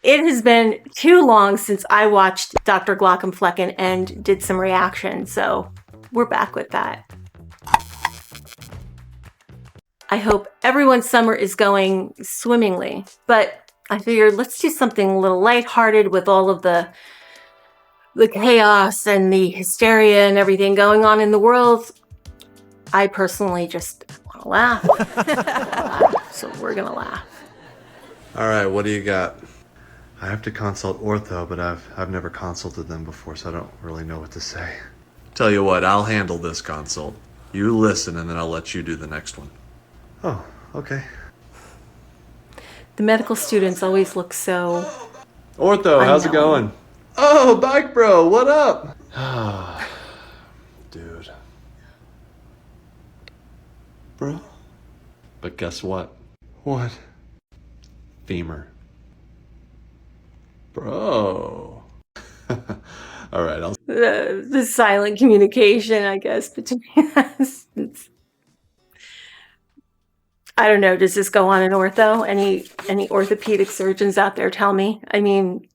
It has been too long since I watched Dr. Glaucomflecken and did some reaction, so we're back with that. I hope everyone's summer is going swimmingly, but I figured let's do something a little lighthearted with all of the chaos and the hysteria and everything going on in the world. I personally just want to laugh. So we're gonna laugh. All right, what do you got? I have to consult Ortho, but I've never consulted them before, so I don't really know what to say. Tell you what, I'll handle this consult. You listen, and then I'll let you do the next one. Oh, okay. The medical students always look so... Ortho, how's it going? Oh, Bike Bro, what up? Dude. Bro? But guess what? What? Femur. Bro. All right, I'll... The silent communication, I guess, between us. I don't know, does this go on in ortho? Any orthopedic surgeons out there tell me? I mean,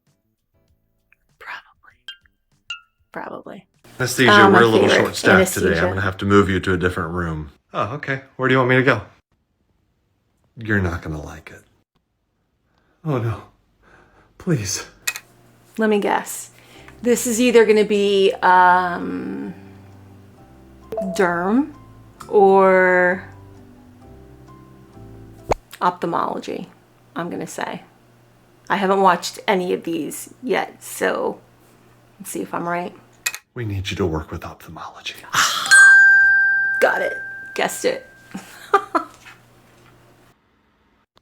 probably. Anesthesia, we're a little short-staffed today. I'm going to have to move you to a different room. Oh, okay. Where do you want me to go? You're not going to like it. Oh, no. Please. Let me guess. This is either going to be derm or ophthalmology, I'm going to say. I haven't watched any of these yet, so let's see if I'm right. We need you to work with ophthalmology. Got it. Guessed it.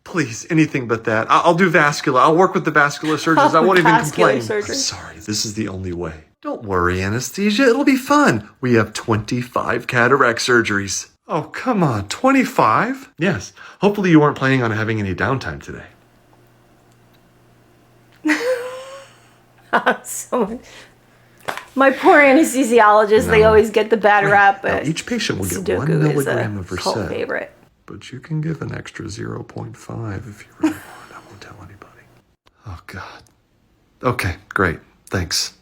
Please, anything but that. I'll do vascular. I'll work with the vascular surgeons. I won't even complain. Surgery. I'm sorry, this is the only way. Don't worry, anesthesia. It'll be fun. We have 25 cataract surgeries. Oh, come on. 25? Yes. Hopefully you weren't planning on having any downtime today. My poor anesthesiologists, they always get the bad rap, but now, each patient will get Sudoku 1 milligram of cult Versed. favorite. But you can give an extra 0.5 if you really want. I won't tell anybody. Oh, God. Okay, great. Thanks.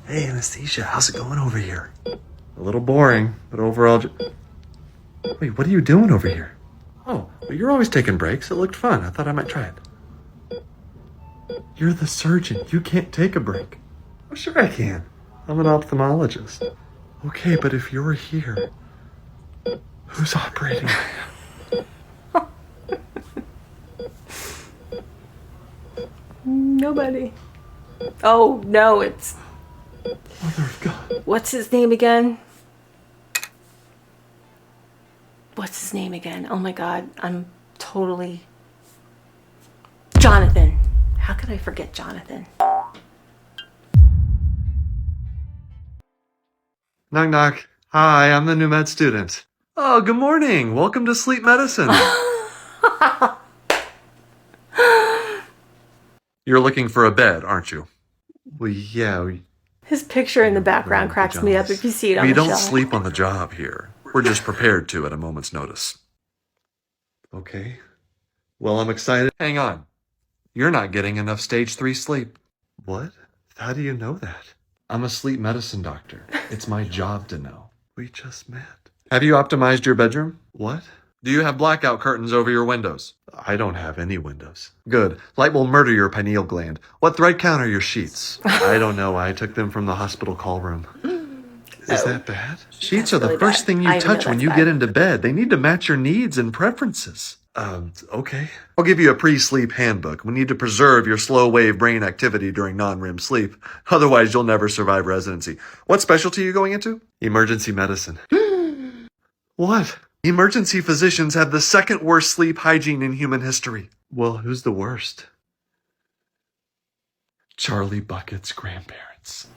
Hey, anesthesia, how's it going over here? A little boring, but overall... Wait, what are you doing over here? Oh, well, you're always taking breaks. It looked fun. I thought I might try it. You're the surgeon. You can't take a break. Oh, sure I can. I'm an ophthalmologist. Okay, but if you're here, who's operating? Nobody. Oh, no, it's... Mother of God. What's his name again? What's his name again? Oh my God, I'm totally... Jonathan. How could I forget Jonathan? Knock, knock. Hi, I'm the new med student. Oh, good morning. Welcome to sleep medicine. You're looking for a bed, aren't you? Well, yeah. His picture in the background cracks me up if you see it on the shelf. We shelf. don't sleep on the job here. We're just prepared to at a moment's notice. Okay. Well, I'm excited. Hang on. You're not getting enough stage 3 sleep. What? How do you know that? I'm a sleep medicine doctor. It's my job to know. We just met. Have you optimized your bedroom? What? Do you have blackout curtains over your windows? I don't have any windows. Good. Light will murder your pineal gland. What thread count are your sheets? I don't know. I took them from the hospital call room. Is that bad? Sheets are the first thing you touch when you get into bed. They need to match your needs and preferences. Okay. I'll give you a pre-sleep handbook. We need to preserve your slow-wave brain activity during non-REM sleep. Otherwise, you'll never survive residency. What specialty are you going into? Emergency medicine. What? Emergency physicians have the second worst sleep hygiene in human history. Well, who's the worst? Charlie Bucket's grandparents.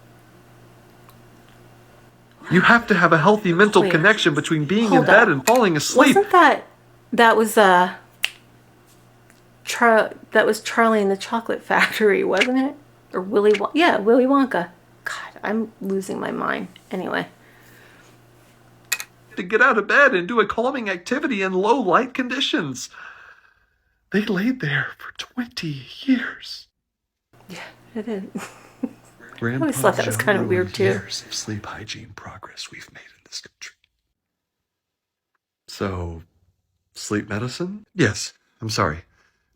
You have to have a healthy mental connection between being in bed and falling asleep. Wasn't that was Charlie in the Chocolate Factory, wasn't it? Or Willy Wonka. God, I'm losing my mind. Anyway. to get out of bed and do a calming activity in low light conditions. They laid there for 20 years. Yeah, it is. Grandpa I always thought that was Joe kind of weird, ruined too. Years of sleep hygiene progress we've made in this country. So, sleep medicine? Yes, I'm sorry.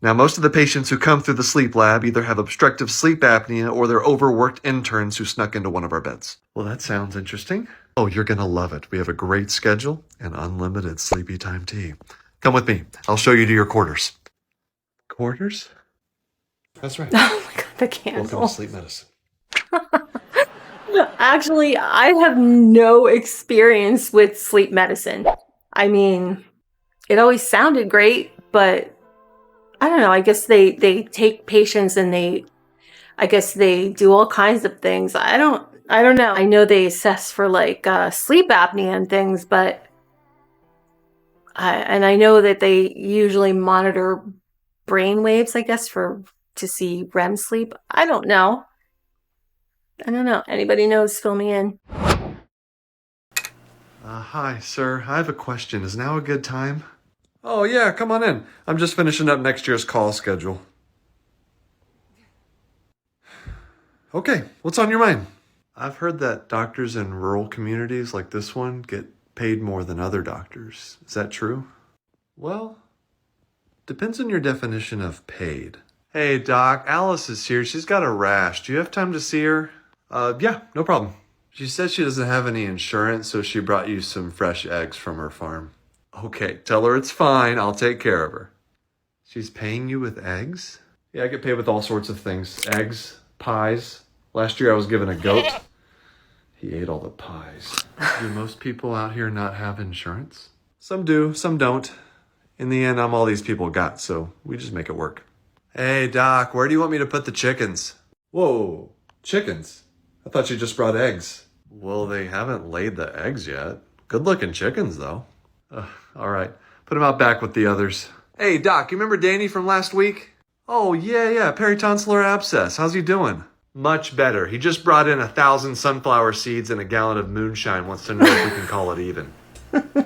Now, most of the patients who come through the sleep lab either have obstructive sleep apnea or they're overworked interns who snuck into one of our beds. Well, that sounds interesting. Oh, you're going to love it. We have a great schedule and unlimited sleepy time tea. Come with me. I'll show you to your quarters. Quarters? That's right. Oh my god, the Welcome candle. to sleep medicine. Actually, I have no experience with sleep medicine. I mean, it always sounded great, but I don't know. I guess they take patients and I guess they do all kinds of things. I don't know. I know they assess for like sleep apnea and things, but I know that they usually monitor brain waves, I guess, to see REM sleep. I don't know. Anybody knows, fill me in. Hi, sir. I have a question. Is now a good time? Oh, yeah, come on in. I'm just finishing up next year's call schedule. Okay, what's on your mind? I've heard that doctors in rural communities like this one get paid more than other doctors. Is that true? Well, depends on your definition of paid. Hey, Doc, Alice is here. She's got a rash. Do you have time to see her? Yeah, no problem. She says she doesn't have any insurance, so she brought you some fresh eggs from her farm. Okay, tell her it's fine. I'll take care of her. She's paying you with eggs? Yeah, I get paid with all sorts of things. Eggs, pies. Last year I was given a goat. He ate all the pies. Do most people out here not have insurance? Some do, some don't. In the end, I'm all these people got, so we just make it work. Hey, Doc, where do you want me to put the chickens? Whoa, chickens? I thought you just brought eggs. Well, they haven't laid the eggs yet. Good-looking chickens, though. All right. Put them out back with the others. Hey, Doc, you remember Danny from last week? Oh, yeah, peritonsillar abscess. How's he doing? Much better. He just brought in 1,000 sunflower seeds and a gallon of moonshine. Wants to know if we can call it even.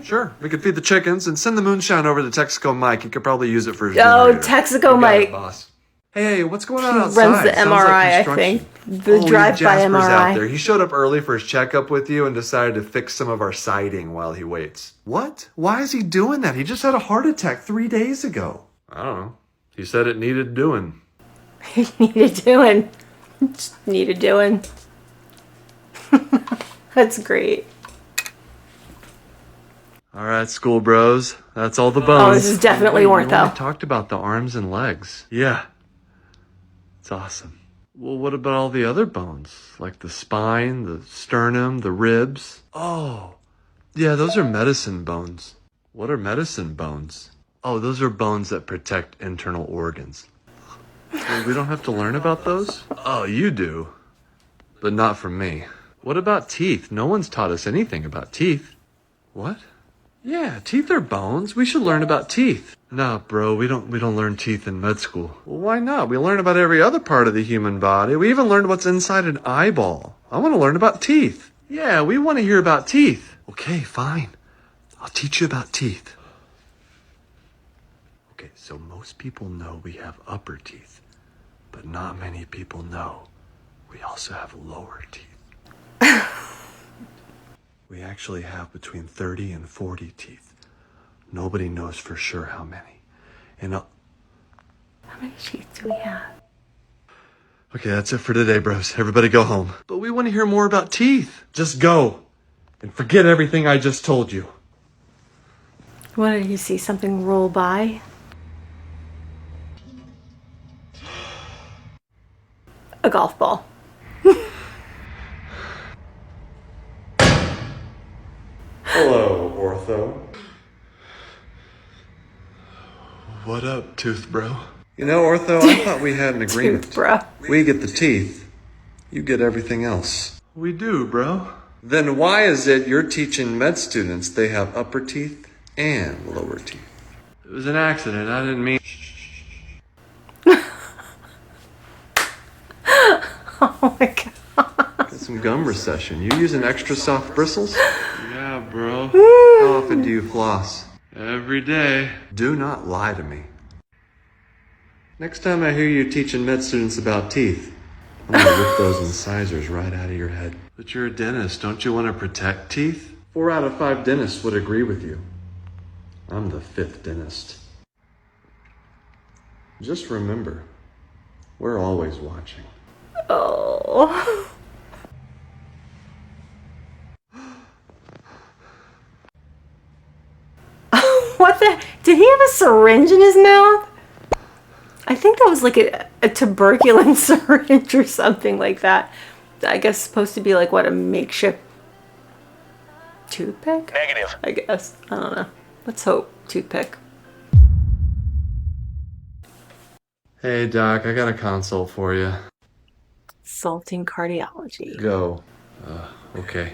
Sure, we could feed the chickens and send the moonshine over to Texaco Mike. He could probably use it for his generator. Texaco Mike. Boss. Hey, what's going on He outside? runs the Sounds MRI, like I construction. think. The drive-by Jasper's out MRI. there. He showed up early for his checkup with you and decided to fix some of our siding while he waits. What? Why is he doing that? He just had a heart attack 3 days ago. I don't know. He said it needed doing. He needed doing. Just needed doing. That's great. All right, school bros. That's all the bones. Oh, this is definitely Wait, Ortho. You only talked about the arms and legs. Yeah. It's awesome. Well, what about all the other bones? Like the spine, the sternum, the ribs? Oh, yeah, those are medicine bones. What are medicine bones? Oh, those are bones that protect internal organs. Well, we don't have to learn about those? Oh, you do. But not from me. What about teeth? No one's taught us anything about teeth. What? Yeah, teeth are bones. We should learn about teeth. Nah, bro, we don't learn teeth in med school. Well, why not? We learn about every other part of the human body. We even learned what's inside an eyeball. I want to learn about teeth. Yeah, we want to hear about teeth. Okay, fine. I'll teach you about teeth. Okay, so most people know we have upper teeth, but not many people know we also have lower teeth. We actually have between 30 and 40 teeth. Nobody knows for sure how many. And How many teeth do we have? okay, that's it for today, bros. Everybody go home. But we want to hear more about teeth. Just go and forget everything I just told you. What did you see? Something roll by? A golf ball. Hello, Ortho. What up, tooth bro? You know, Ortho, I thought we had an agreement. Tooth bro. We get the teeth. You get everything else. We do, bro. Then why is it you're teaching med students they have upper teeth and lower teeth? It was an accident. I didn't mean... Oh my god. Got some gum recession. You using extra soft bristles? Yeah, bro. Woo! How often do you floss? Every day. Do not lie to me. Next time I hear you teaching med students about teeth, I'm gonna rip those incisors right out of your head. But you're a dentist, don't you want to protect teeth? 4 out of 5 dentists would agree with you. I'm the 5th dentist. Just remember, we're always watching. Oh. What the? Did he have a syringe in his mouth? I think that was like a tuberculin syringe or something like that. I guess supposed to be like what, a makeshift toothpick? Negative. I guess. I don't know. Let's hope toothpick. Hey doc, I got a consult for you. Consulting cardiology. Go. Okay.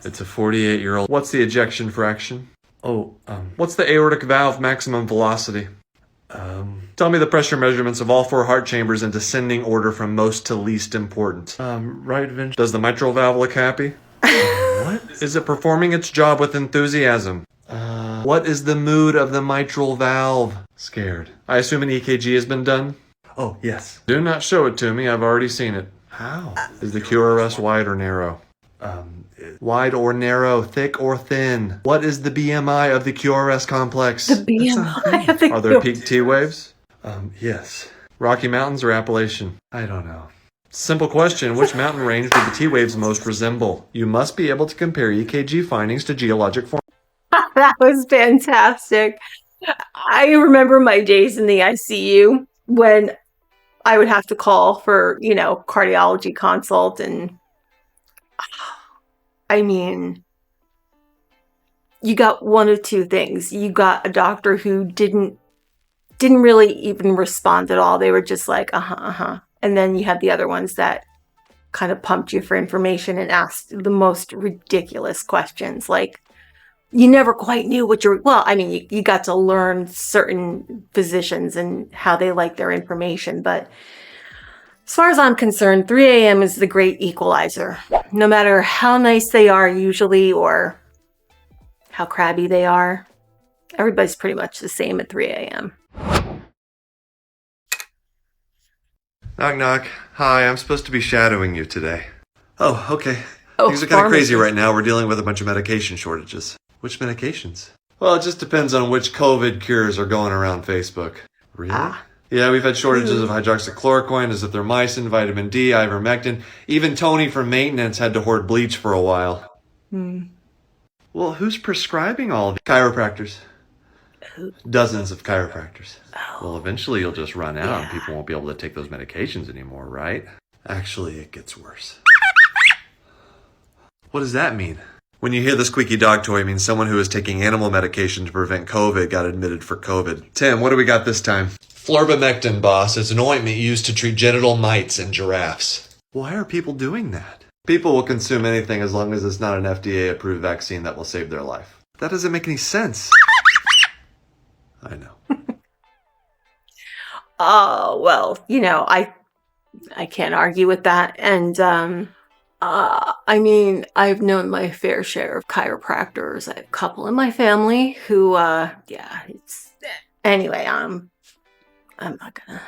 It's a 48-year-old. What's the ejection fraction? What's the aortic valve maximum velocity? Tell me the pressure measurements of all 4 heart chambers in descending order from most to least important. Right ventricle. Does the mitral valve look happy? What? Is it performing its job with enthusiasm? What is the mood of the mitral valve? Scared. I assume an EKG has been done? Oh, yes. Do not show it to me. I've already seen it. How? Is the QRS wide or narrow? Wide or narrow, thick or thin? What is the BMI of the QRS complex? The BMI of the Are there peak T waves? Yes. Rocky Mountains or Appalachian? I don't know. Simple question. Which mountain range do the T waves most resemble? You must be able to compare EKG findings to geologic form. That was fantastic. I remember my days in the ICU when I would have to call for, cardiology consult, and I mean, you got one of two things. You got a doctor who didn't really even respond at all. They were just like, uh-huh. And then you had the other ones that kind of pumped you for information and asked the most ridiculous questions. Like, you never quite knew what you got to learn certain physicians and how they like their information. But as far as I'm concerned, 3 a.m. is the great equalizer. No matter how nice they are usually or how crabby they are, everybody's pretty much the same at 3 a.m. Knock, knock. Hi, I'm supposed to be shadowing you today. Oh, okay. Oh, Things are kind of crazy pharmacist. right now. We're dealing with a bunch of medication shortages. Which medications? Well, it just depends on which COVID cures are going around Facebook. Really? Yeah, we've had shortages of hydroxychloroquine, azithromycin, vitamin D, ivermectin. Even Tony from maintenance had to hoard bleach for a while. Well, who's prescribing all of these? Chiropractors. Dozens of chiropractors. Well, eventually you'll just run out and people won't be able to take those medications anymore, right? Actually, it gets worse. What does that mean? When you hear the squeaky dog toy, it means someone who is taking animal medication to prevent COVID got admitted for COVID. Tim, what do we got this time? Flurbamectin, boss. It's an ointment used to treat genital mites in giraffes. Why are people doing that? People will consume anything as long as it's not an FDA-approved vaccine that will save their life. That doesn't make any sense. I know. Oh, well, I can't argue with that. And, I mean, I've known my fair share of chiropractors. I have a couple in my family who, anyway, I'm not gonna.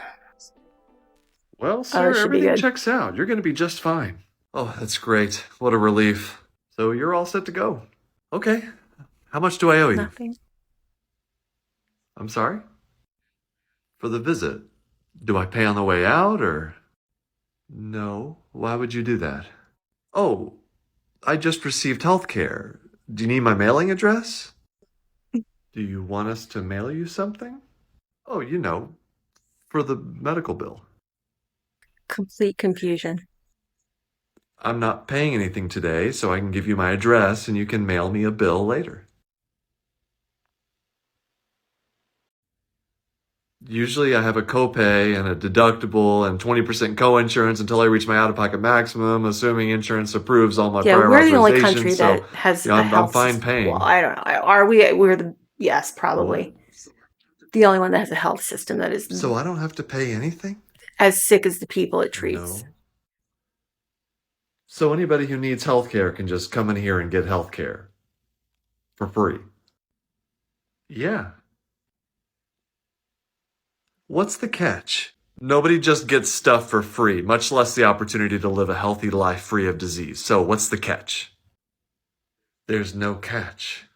Well, sir, should be everything good. checks out. You're going to be just fine. Oh, that's great. What a relief. So you're all set to go. Okay. How much do I owe you? Nothing. I'm sorry? For the visit. Do I pay on the way out, or? No. Why would you do that? Oh, I just received health care. Do you need my mailing address? Do you want us to mail you something? Oh, for the medical bill. Complete confusion. I'm not paying anything today, so I can give you my address and you can mail me a bill later. Usually I have a copay and a deductible and 20% co-insurance until I reach my out-of-pocket maximum, assuming insurance approves all my prior We're the only authorizations. country that has a I'm health fine system. paying. Well, I don't know. Are we? Yes, probably. The only one that has a health system that is So I don't have to pay anything? as sick as the people it treats. No. So anybody who needs health care can just come in here and get health care. For free. Yeah. What's the catch? Nobody just gets stuff for free, much less the opportunity to live a healthy life free of disease. So what's the catch? There's no catch.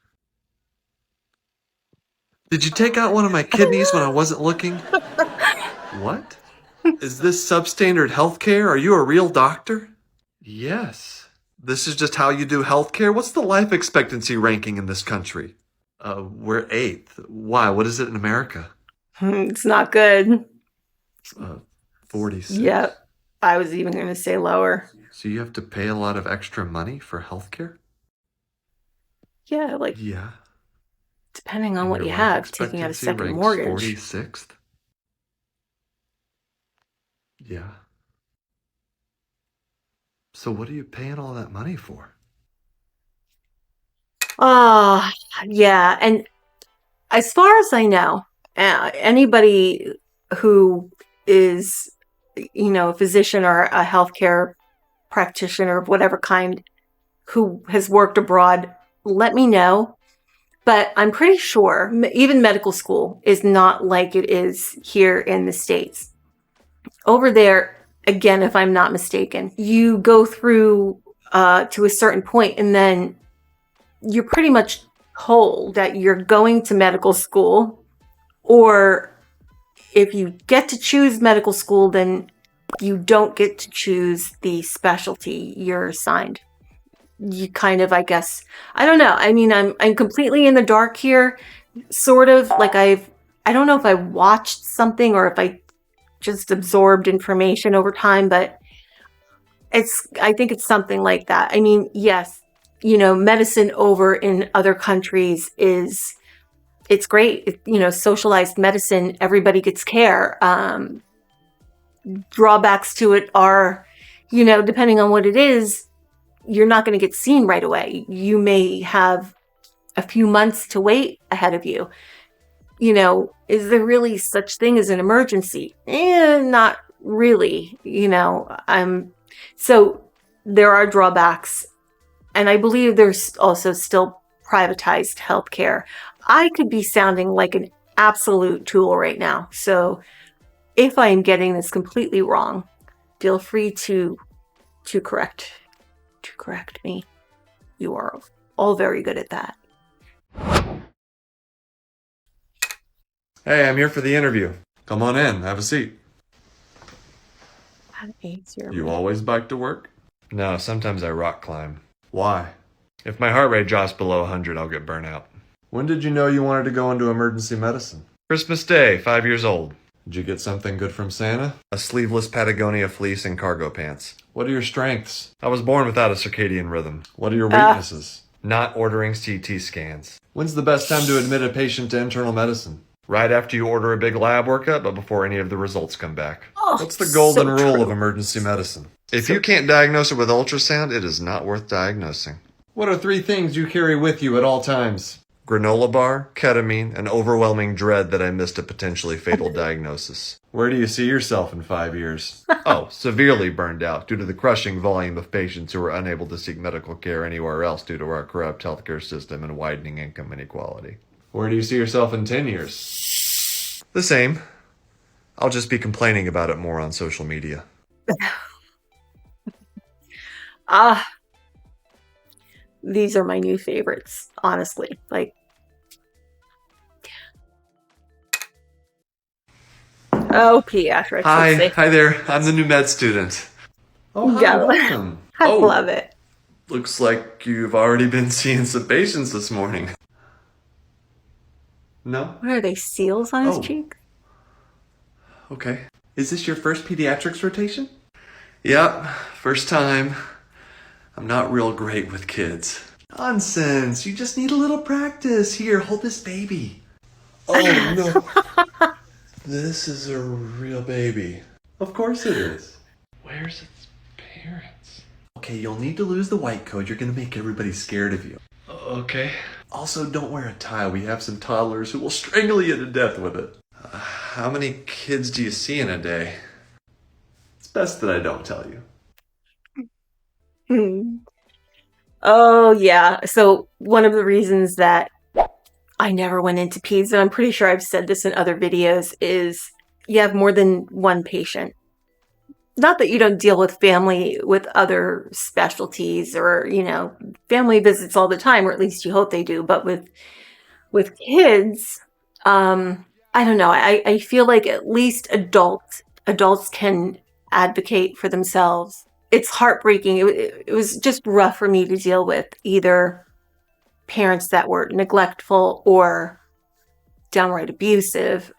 Did you take out one of my kidneys when I wasn't looking? What? Is this substandard healthcare? Are you a real doctor? Yes. This is just how you do healthcare? What's the life expectancy ranking in this country? We're 8th. Why? What is it in America? It's not good. 46. Yep. I was even going to say lower. So you have to pay a lot of extra money for healthcare? Yeah, like Yeah. depending on And what your you life have, taking out a expectancy second ranks mortgage. 46th? Yeah. So what are you paying all that money for? Yeah. And as far as I know, anybody who is, a physician or a healthcare practitioner of whatever kind who has worked abroad, let me know. But I'm pretty sure even medical school is not like it is here in the States. Over there, again, if I'm not mistaken, you go through to a certain point and then you're pretty much told that you're going to medical school, or if you get to choose medical school, then you don't get to choose the specialty you're assigned. You kind of, I guess, I don't know. I mean, I'm completely in the dark here, sort of. Like I don't know if I watched something or if I just absorbed information over time, but I think it's something like that. I mean, yes, medicine over in other countries it's great. Socialized medicine, everybody gets care. Drawbacks to it are, depending on what it is, you're not going to get seen right away. You may have a few months to wait ahead of you. Is there really such thing as an emergency? Not really. So there are drawbacks, and I believe there's also still privatized healthcare. I could be sounding like an absolute tool right now. So if I am getting this completely wrong, feel free to correct me. You are all very good at that. Hey, I'm here for the interview. Come on in, have a seat. You always bike to work? No, sometimes I rock climb. Why? If my heart rate drops below 100, I'll get burnt out. When did you know you wanted to go into emergency medicine? Christmas Day, 5 years old. Did you get something good from Santa? A sleeveless Patagonia fleece and cargo pants. What are your strengths? I was born without a circadian rhythm. What are your weaknesses? Not ordering CT scans. When's the best time to admit a patient to internal medicine? Right after you order a big lab workup, but before any of the results come back. What's the golden rule of emergency medicine? If you can't diagnose it with ultrasound, it is not worth diagnosing. What are 3 things you carry with you at all times? Granola bar, ketamine, and overwhelming dread that I missed a potentially fatal diagnosis. Where do you see yourself in 5 years? Oh, severely burned out due to the crushing volume of patients who are unable to seek medical care anywhere else due to our corrupt healthcare system and widening income inequality. Where do you see yourself in 10 years? The same. I'll just be complaining about it more on social media. These are my new favorites, honestly. Like, pediatrics. Hi there. I'm the new med student. Oh, hi, Yeah. welcome. I love it. Looks like you've already been seeing some patients this morning. No? What are they, seals on his cheek? Okay. Is this your first pediatrics rotation? Yep, first time. I'm not real great with kids. Nonsense, you just need a little practice. Here, hold this baby. Oh no. This is a real baby. Of course it is. Where's its parents? Okay, you'll need to lose the white coat. You're gonna make everybody scared of you. Okay. Also, don't wear a tie. We have some toddlers who will strangle you to death with it. How many kids do you see in a day? It's best that I don't tell you. Oh, yeah. So one of the reasons that I never went into peds, and I'm pretty sure I've said this in other videos, is you have more than one patient. Not that you don't deal with family with other specialties or, family visits all the time, or at least you hope they do. But with kids, I don't know. I feel like at least adults can advocate for themselves. It's heartbreaking. It was just rough for me to deal with either parents that were neglectful or downright abusive,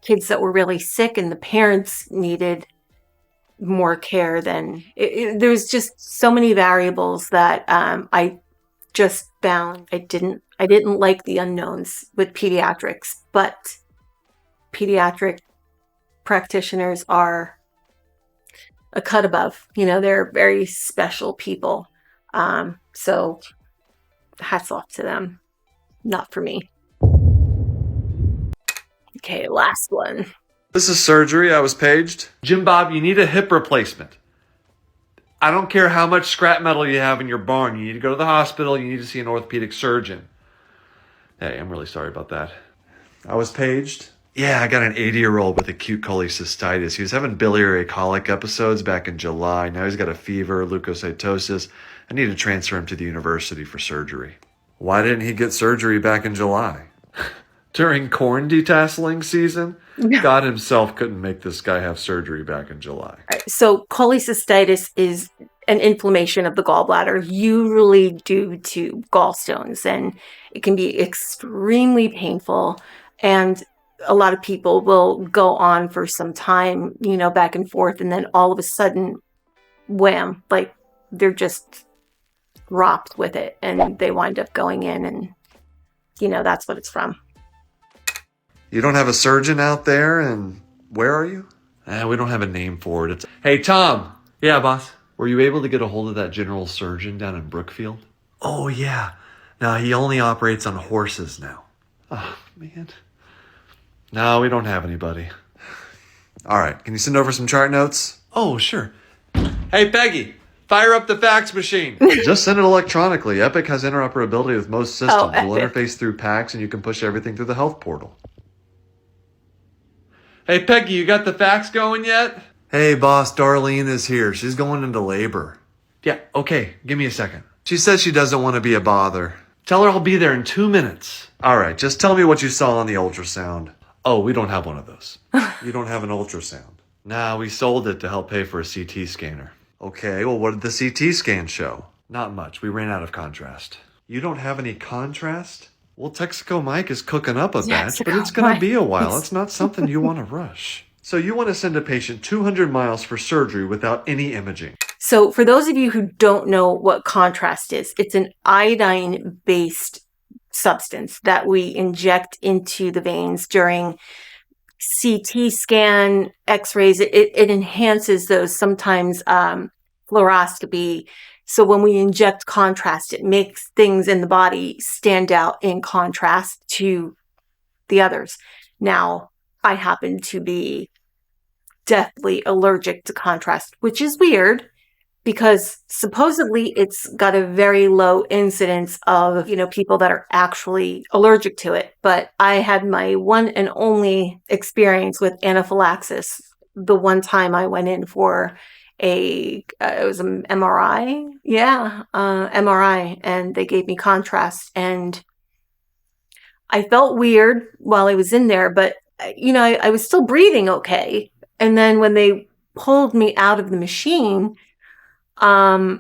kids that were really sick and the parents needed more care than there was just so many variables that I just found I didn't like the unknowns with pediatrics, but pediatric practitioners are a cut above. They're very special people. So hats off to them. Not for me. Okay, last one. This is surgery. I was paged. Jim Bob, you need a hip replacement. I don't care how much scrap metal you have in your barn. You need to go to the hospital. You need to see an orthopedic surgeon. Hey, I'm really sorry about that. I was paged. Yeah, I got an 80-year-old with acute cholecystitis. He was having biliary colic episodes back in July. Now he's got a fever, leukocytosis. I need to transfer him to the university for surgery. Why didn't he get surgery back in July? During corn detasseling season? God himself couldn't make this guy have surgery back in July. So cholecystitis is an inflammation of the gallbladder, usually due to gallstones, and it can be extremely painful. And a lot of people will go on for some time, back and forth, and then all of a sudden, wham, like they're just dropped with it, and they wind up going in, and that's what it's from. You don't have a surgeon out there, and where are you? We don't have a name for it. Hey, Tom. Yeah, boss. Were you able to get a hold of that general surgeon down in Brookfield? Oh, yeah. No, he only operates on horses now. Oh, man. No, we don't have anybody. All right. Can you send over some chart notes? Oh, sure. Hey, Peggy. Fire up the fax machine. Just send it electronically. Epic has interoperability with most systems. We'll interface through PACS, and you can push everything through the health portal. Hey, Peggy, you got the fax going yet? Hey, boss, Darlene is here. She's going into labor. Yeah, okay. Give me a second. She says she doesn't want to be a bother. Tell her I'll be there in 2 minutes. All right, just tell me what you saw on the ultrasound. Oh, we don't have one of those. You don't have an ultrasound? Nah, we sold it to help pay for a CT scanner. Okay, well, what did the CT scan show? Not much. We ran out of contrast. You don't have any contrast? Well, Texaco Mike is cooking up a batch, but it's going to be a while. It's not something you want to rush. So you want to send a patient 200 miles for surgery without any imaging. So for those of you who don't know what contrast is, it's an iodine-based substance that we inject into the veins during CT scan, x-rays. It enhances those, sometimes fluoroscopy. So when we inject contrast, it makes things in the body stand out in contrast to the others. Now, I happen to be deathly allergic to contrast, which is weird because supposedly it's got a very low incidence of, people that are actually allergic to it. But I had my one and only experience with anaphylaxis the one time I went in for it was an MRI. Yeah, MRI. And they gave me contrast. And I felt weird while I was in there, but, I was still breathing okay. And then when they pulled me out of the machine, my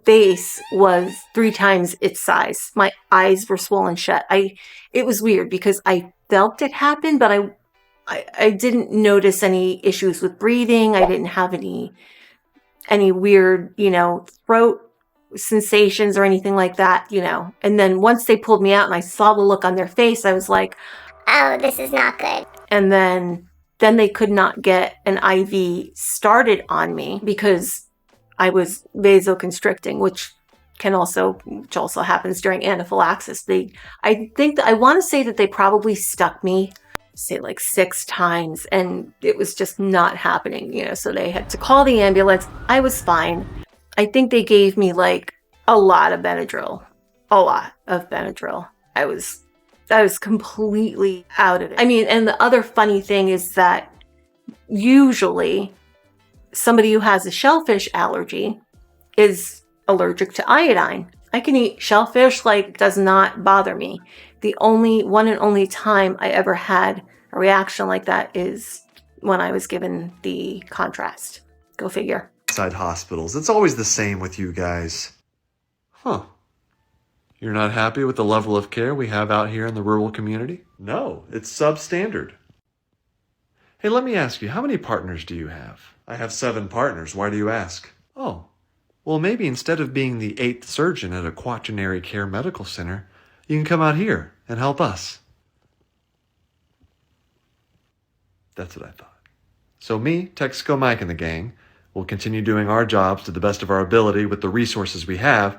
face was 3 times its size. My eyes were swollen shut. It was weird because I felt it happen, but I didn't notice any issues with breathing. I didn't have any weird, throat sensations or anything like that, And then once they pulled me out and I saw the look on their face, I was like, oh, this is not good. And then they could not get an IV started on me because I was vasoconstricting, which also happens during anaphylaxis. I want to say that they probably stuck me, say like 6 times, and it was just not happening, So they had to call the ambulance. I was fine. I think they gave me like a lot of Benadryl. A lot of Benadryl. I was completely out of it. I mean, and the other funny thing is that usually somebody who has a shellfish allergy is allergic to iodine. I can eat shellfish, like, does not bother me. The only one and only time I ever had a reaction like that is when I was given the contrast. Go figure. Outside hospitals. It's always the same with you guys. Huh. You're not happy with the level of care we have out here in the rural community? No, it's substandard. Hey, let me ask you, how many partners do you have? I have 7 partners. Why do you ask? Oh, well, maybe instead of being the 8th surgeon at a quaternary care medical center, you can come out here and help us. That's what I thought. So me, Texaco Mike, and the gang will continue doing our jobs to the best of our ability with the resources we have,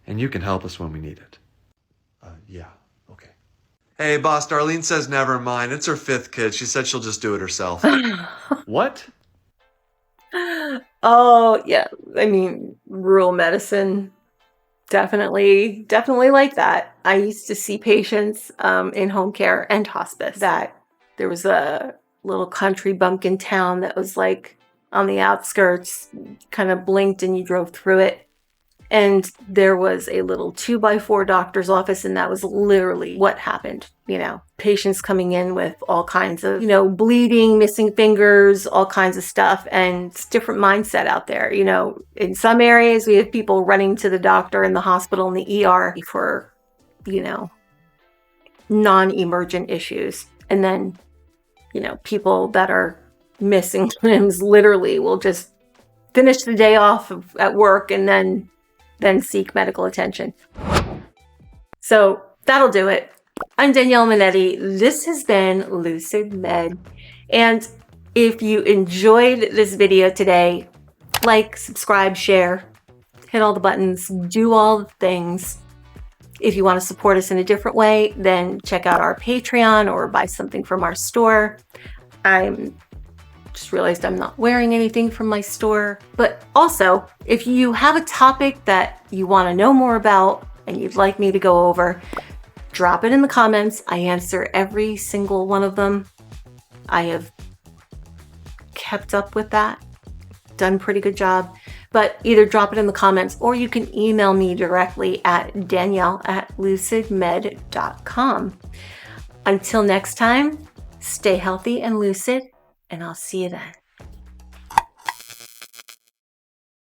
and you can help us when we need it. Yeah, okay. Hey, boss, Darlene says never mind. It's her 5th kid. She said she'll just do it herself. What? Oh, yeah. I mean, rural medicine, definitely like that. I used to see patients in home care and hospice that there was a little country bumpkin town that was like on the outskirts, kind of blinked and you drove through it. And there was a little 2x4 doctor's office, and that was literally what happened. You know, patients coming in with all kinds of, bleeding, missing fingers, all kinds of stuff. And it's a different mindset out there. In some areas, we have people running to the doctor in the hospital in the ER for, non-emergent issues. And then, people that are missing limbs literally will just finish the day off at work and then seek medical attention. So that'll do it. I'm Danielle Minetti. This has been Lucid Med. And if you enjoyed this video today, like, subscribe, share, hit all the buttons, do all the things. If you want to support us in a different way, then check out our Patreon or buy something from our store. I just realized I'm not wearing anything from my store. But also, if you have a topic that you want to know more about and you'd like me to go over, drop it in the comments. I answer every single one of them. I have kept up with that, done a pretty good job. But either drop it in the comments or you can email me directly at danielle@lucidmed.com. Until next time, stay healthy and lucid, and I'll see you then.